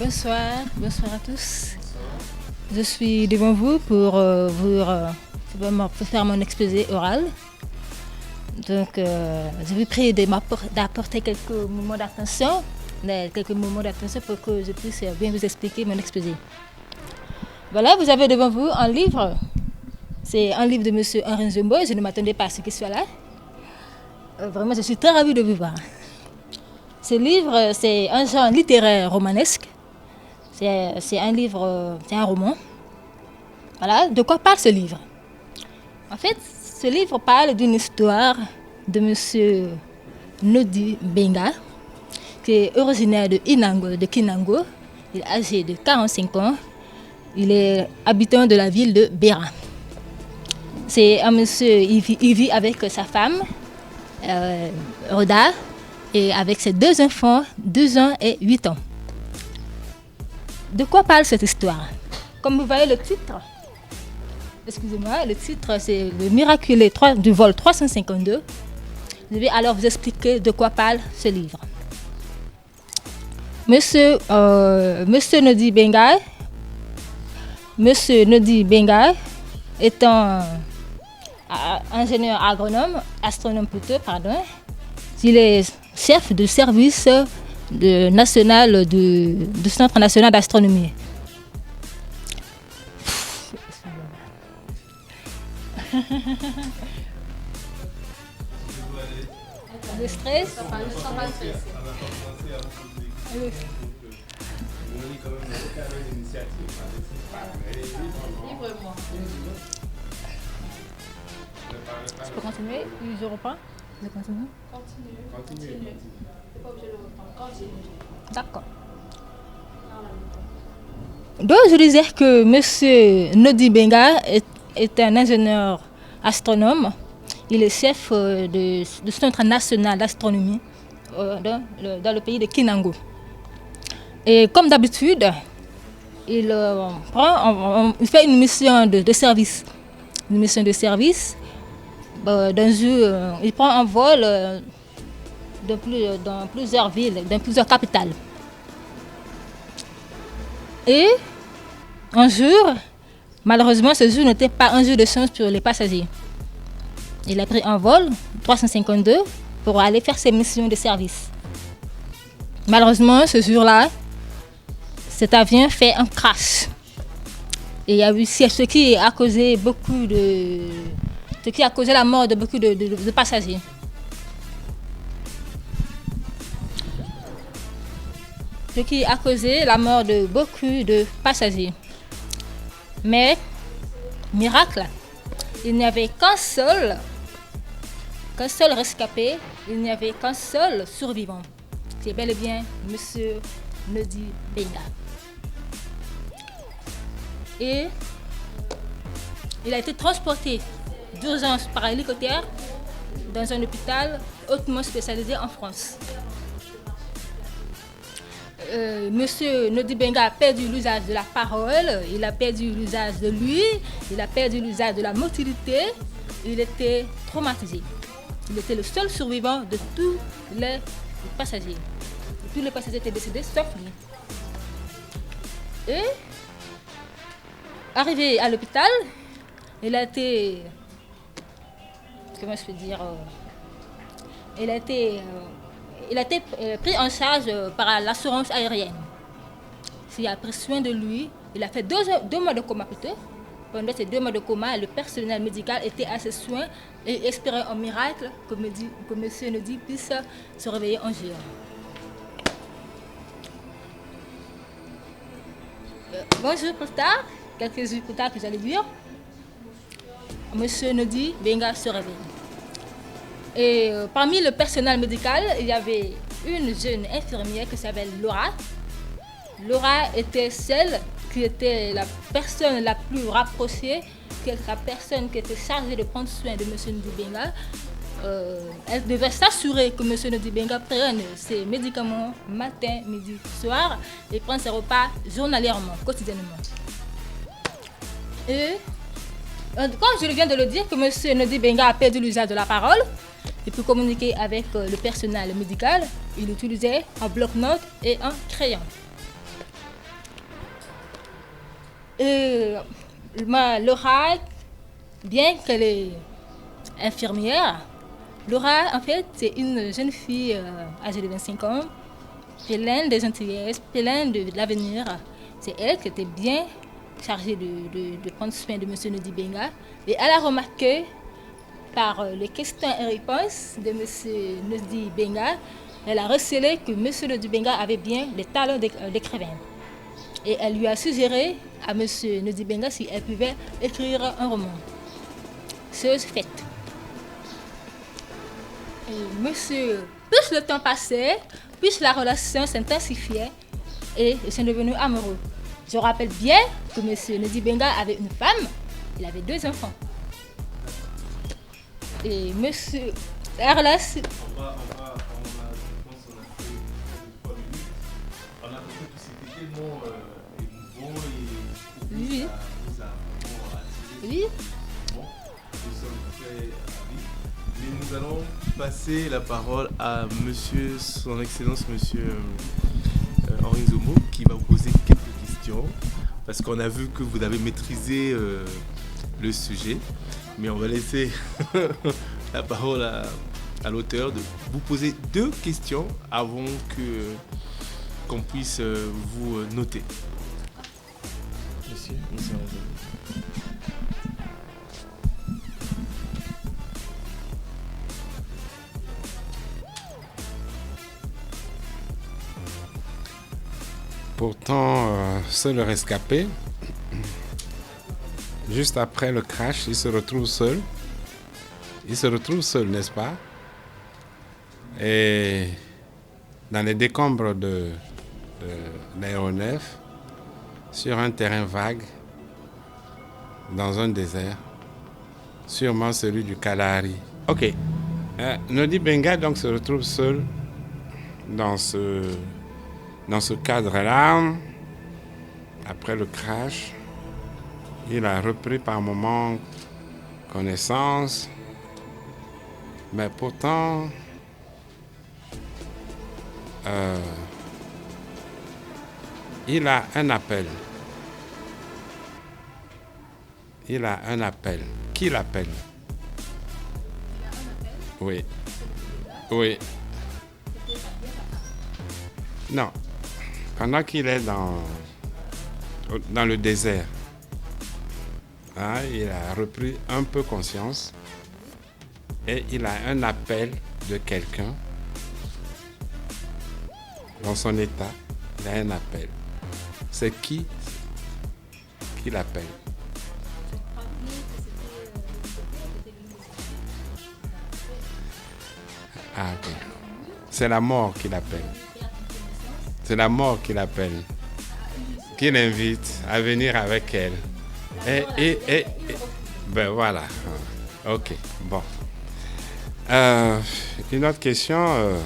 Bonsoir à tous. Je suis devant vous pour pour faire mon exposé oral. Donc, je vous prie d'apporter quelques moments d'attention, pour que je puisse bien vous expliquer mon exposé. Voilà, vous avez devant vous un livre. C'est un livre de M. Henri Nzombo. Je ne m'attendais pas à ce qu'il soit là. Vraiment, je suis très ravie de vous voir. Ce livre, c'est un genre littéraire romanesque. C'est un livre, c'est un roman. Voilà, de quoi parle ce livre? En fait, ce livre parle d'une histoire de M. Nodi Benga, qui est originaire de Kinango. Il est âgé de 45 ans. Il est habitant de la ville de Béra. C'est un monsieur, il vit avec sa femme, Roda, et avec ses deux enfants, 2 ans et 8 ans. De quoi parle cette histoire? Comme vous voyez le titre, le titre c'est Le miraculé du vol 352. Je vais alors vous expliquer de quoi parle ce livre. Monsieur Nodi Benga étant ingénieur astronome plutôt, il est chef de service du Centre national d'astronomie. Le stress. Je peux continuer? Je reprends? Je continue? Continue. D'accord. Donc, je disais que M. Nodi Benga est un ingénieur astronome. Il est chef du Centre national d'astronomie dans le pays de Kinango. Et comme d'habitude, il fait une mission de service. Une mission de service. Il prend un vol dans plusieurs villes, dans plusieurs capitales. Et un jour, malheureusement, ce jour n'était pas un jour de chance pour les passagers. Il a pris un vol 352 pour aller faire ses missions de service. Malheureusement, ce jour-là, cet avion fait un crash. Et il y a eu ce qui a causé la mort de beaucoup de passagers. Ce qui a causé la mort de beaucoup de passagers. Mais, miracle, il n'y avait qu'un seul rescapé, il n'y avait qu'un seul survivant. C'est bel et bien M. Nodi Benga. Et il a été transporté d'urgence par hélicoptère dans un hôpital hautement spécialisé en France. Monsieur Nodi Benga a perdu l'usage de la parole, il a perdu l'usage de lui, il a perdu l'usage de la motilité, il était traumatisé. Il était le seul survivant de tous les passagers. Tous les passagers étaient décédés sauf lui. Et arrivé à l'hôpital, il a été pris en charge par l'assurance aérienne. Il a pris soin de lui. Il a fait 2 mois de coma plutôt. Pendant ces 2 mois de coma, le personnel médical était à ses soins et espérait un miracle que M. Nodi puisse se réveiller un jour. Bonjour plus tard, quelques jours plus tard que j'allais dire, M. Nodi Benga se réveille. Et parmi le personnel médical, il y avait une jeune infirmière qui s'appelle Laura. Laura était celle qui était la personne la plus rapprochée, la personne qui était chargée de prendre soin de M. Nodi Benga. Elle devait s'assurer que M. Nodi Benga prenne ses médicaments matin, midi, soir et prenne ses repas journalièrement, quotidiennement. Et comme je viens de le dire, que M. Nodi Benga a perdu l'usage de la parole, et pour communiquer avec le personnel médical, il utilisait un bloc-notes et un crayon. Et Laura, bien qu'elle est infirmière, Laura, en fait, c'est une jeune fille âgée de 25 ans, pleine de gentillesse, pleine de l'avenir. C'est elle qui était bien chargée de prendre soin de M. Nodi Benga. Et elle a remarqué, par les questions et réponses de M. Nodi Benga, elle a recelé que M. Nodi Benga avait bien les talents d'écrivain. Et elle lui a suggéré à M. Nodi Benga si elle pouvait écrire un roman. Chose faite. Et monsieur, plus le temps passait, plus la relation s'intensifiait et ils sont devenus amoureux. Je rappelle bien que monsieur Nodi Benga avait une femme, il avait 2 enfants. Et monsieur, la relation... On a trouvé que c'était tellement émouvant et Oui. ça nous a vraiment attiré. Oui. Bon, nous sommes très ravis. Mais nous allons passer la parole à monsieur, son excellence, monsieur Henri Nzomo, qui va vous poser quelques questions. Parce qu'on a vu que vous avez maîtrisé le sujet. Mais on va laisser la parole à l'auteur de vous poser 2 questions avant qu'on puisse vous noter. Monsieur Nzomo. Pourtant, seul le rescapé, juste après le crash, il se retrouve seul. Il se retrouve seul, n'est-ce pas? Et dans les décombres de l'aéronef, sur un terrain vague, dans un désert, sûrement celui du Kalahari. Ok. Nodi Benga donc se retrouve seul dans ce cadre-là. Après le crash, il a repris par moments connaissance, mais pourtant il a un appel. Il a un appel. Qui l'appelle? Oui. Oui. Non. Pendant qu'il est dans le désert, il a repris un peu conscience et il a un appel de quelqu'un. Dans son état, il a un appel. C'est qui l'appelle? Ah, ok. C'est la mort qui l'appelle. C'est la mort qui l'appelle. Qui l'invite à venir avec elle. Et ben voilà. Ok, bon. Une autre question.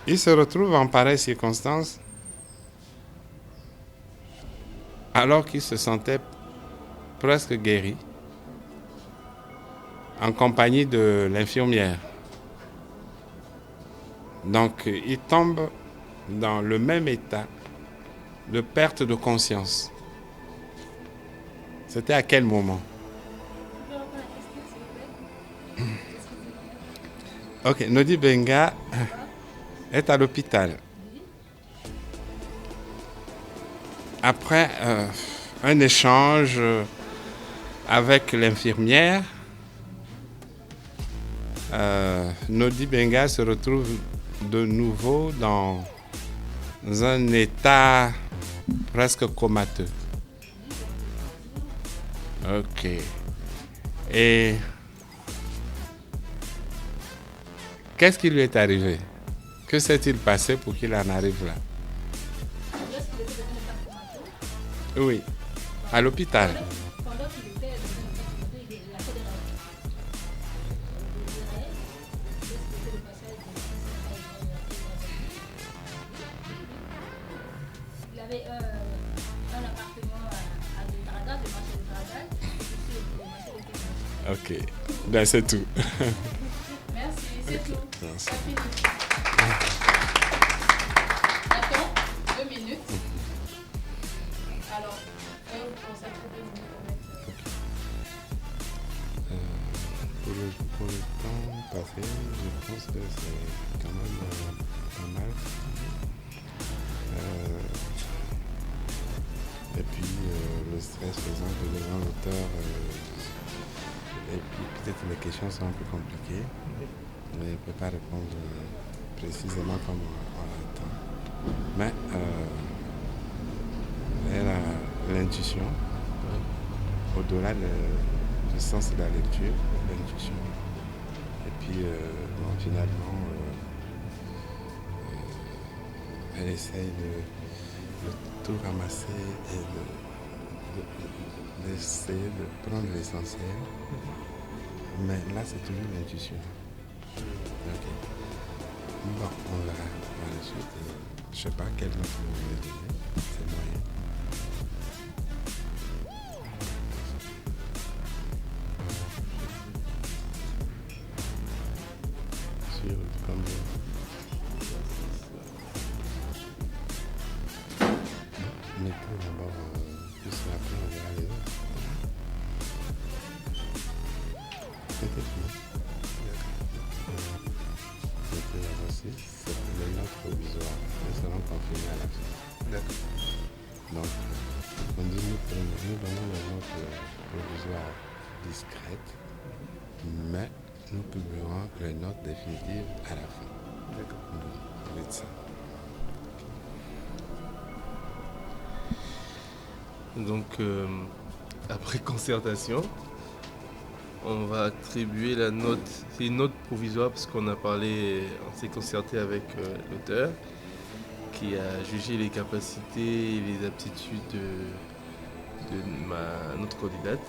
Il se retrouve en pareille circonstance alors qu'il se sentait presque guéri, en compagnie de l'infirmière. Donc, il tombe dans le même état de perte de conscience. C'était à quel moment? Ok, Nodi Benga est à l'hôpital. Après un échange avec l'infirmière, Nodi Benga se retrouve de nouveau dans un état presque comateux. Ok. Et qu'est-ce qui lui est arrivé? Que s'est-il passé pour qu'il en arrive là? Oui, à l'hôpital. Il avait un appartement à Draga, le marché de Draga. Ok, ben c'est tout. Merci, c'est tout. Merci. Ça finit. Attends, 2 minutes. passé, je pense que c'est quand même pas mal. Et puis le stress faisant que devant l'auteur, et puis peut-être les questions sont un peu compliquées, mais il ne peut pas répondre précisément comme on l'attend. Mais elle a l'intuition, au-delà du sens de la lecture, l'intuition. Et puis finalement, elle essaye de tout ramasser et d'essayer de prendre l'essentiel. Mais là, c'est toujours l'intuition. Ok. Bon, on verra par la suite. Je ne sais pas quel nom vous voulez donner. C'est moyen. Sur combien? Mettez d'abord plus après, on verra les autres. Mettez plus. Mettez d'abord 6, c'est les notes provisoires. Elles seront confirmées à la fin. D'accord. Donc, on dit nous donnons les notes provisoires discrètes, mais nous publierons les notes définitives à la fin. D'accord. Avec ça. Donc, après concertation, on va attribuer la note. C'est une note provisoire parce qu'on s'est concerté avec l'auteur qui a jugé les capacités et les aptitudes de notre candidate.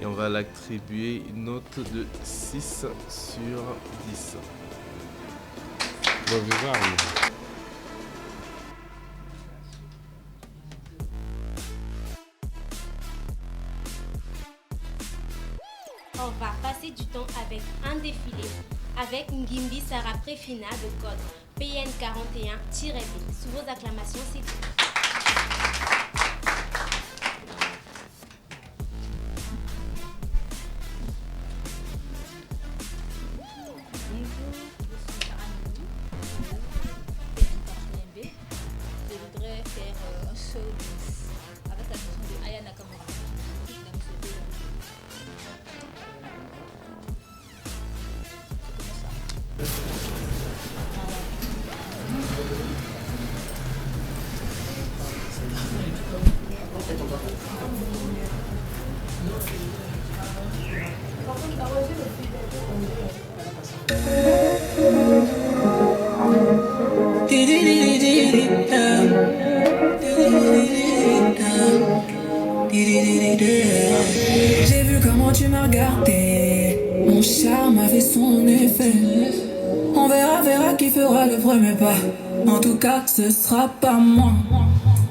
Et on va l'attribuer une note de 6 sur 10. Provisoire, oui. On va passer du temps avec un défilé avec Ngimbi Sarah Préfina de code PN41-B. Sous vos acclamations, c'est tout. Bonjour, je suis Sarah PN41B. Je voudrais faire un show avec la chanson de Aya Nakamura. J'ai vu comment tu m'as regardé, mon charme a fait son effet. On verra qui fera le premier pas. En tout cas, ce sera pas moi.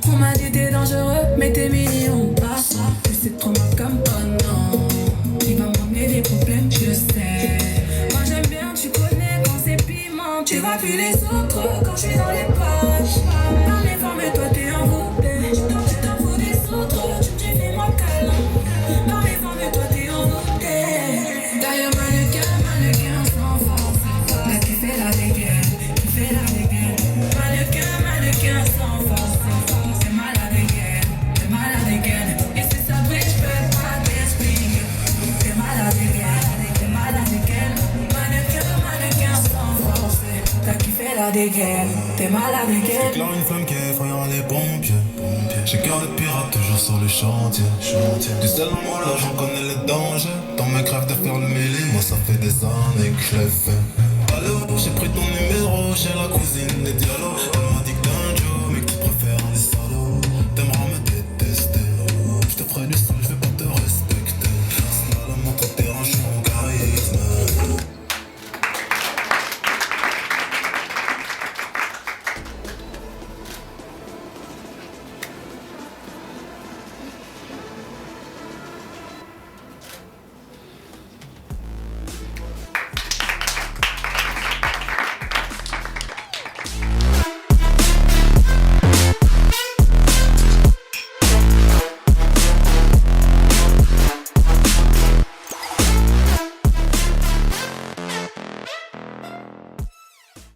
On m'a dit t'es dangereux, mais t'es mignon. Pas ça, tu sais trop mal comme oh non. Tu vas m'emmener des problèmes, je sais. Moi j'aime bien, tu connais quand c'est piment. Tu vois plus les autres quand je suis dans les pages. Par les femmes, mais toi t'es envoûté. Tu t'en fous des autres, tu me dis fais-moi câlin. Par les femmes, mais toi t'es envoûté. D'ailleurs, mannequin sans force. Là qui fait la dégaine, qui fait la dégaine. Mannequin sans force. T'es malade again. Et si ça brille, je peux pas t'expliquer. T'es malade again. Mannequin sans force. T'as kiffé la dégaine, t'es malade again. J'éclaire une flamme qui effrayant les pompiers. J'ai cœur de pirate toujours sur le chantier. Du seul en moi là j'en connais les dangers. Dans mes crèves de faire le mêlé, moi ça fait des années que je l'ai fait. Allô, j'ai pris ton numéro chez la cousine des dialogues.